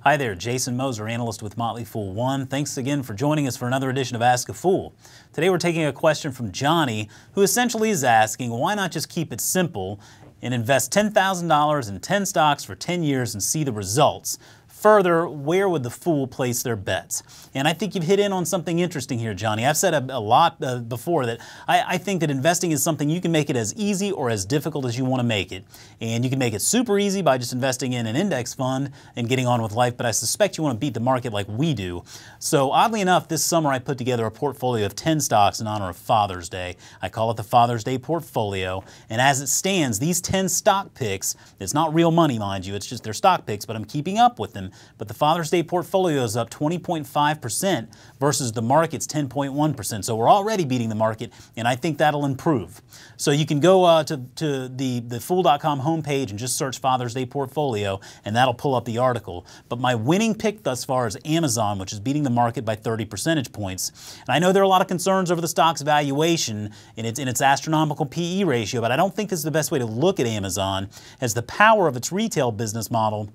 Hi there, Jason Moser, analyst with Motley Fool One. Thanks again for joining us for another edition of Ask a Fool. Today we're taking a question from Johnny, who essentially is asking, why not just keep it simple and invest $10,000 in 10 stocks for 10 years and see the results? Further, where would the fool place their bets? And I think you've hit in on something interesting here, Johnny. I've said a lot before that I think that investing is something you can make it as easy or as difficult as you want to make it. And you can make it super easy by just investing in an index fund and getting on with life, but I suspect you want to beat the market like we do. So oddly enough, this summer I put together a portfolio of 10 stocks in honor of Father's Day. I call it the Father's Day portfolio. And as it stands, these 10 stock picks, it's not real money, mind you, it's just their stock picks, but I'm keeping up with them. But the Father's Day portfolio is up 20.5% versus the market's 10.1%. So we're already beating the market, and I think that'll improve. So you can go to the Fool.com homepage and just search Father's Day portfolio, and that'll pull up the article. But my winning pick thus far is Amazon, which is beating the market by 30 percentage points. And I know there are a lot of concerns over the stock's valuation and its astronomical PE ratio, but I don't think this is the best way to look at Amazon, as the power of its retail business model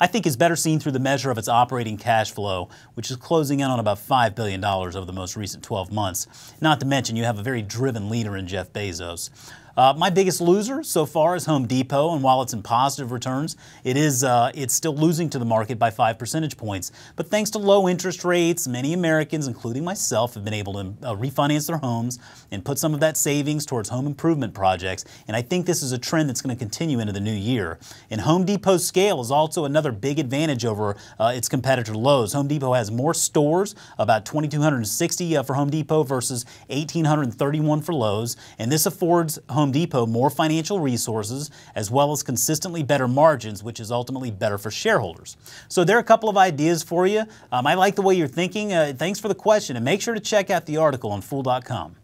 I think is better seen through the measure of its operating cash flow, which is closing in on about $5 billion over the most recent 12 months. Not to mention you have a very driven leader in Jeff Bezos. My biggest loser so far is Home Depot, and while it's in positive returns, it's still losing to the market by 5 percentage points. But thanks to low interest rates, many Americans, including myself, have been able to refinance their homes and put some of that savings towards home improvement projects, and I think this is a trend that's going to continue into the new year. And Home Depot's scale is also another big advantage over its competitor Lowe's. Home Depot has more stores, about 2,260 for Home Depot versus 1,831 for Lowe's, and this affords Home Depot more financial resources as well as consistently better margins, which is ultimately better for shareholders. So there are a couple of ideas for you. I like the way you're thinking. Thanks for the question, and make sure to check out the article on Fool.com.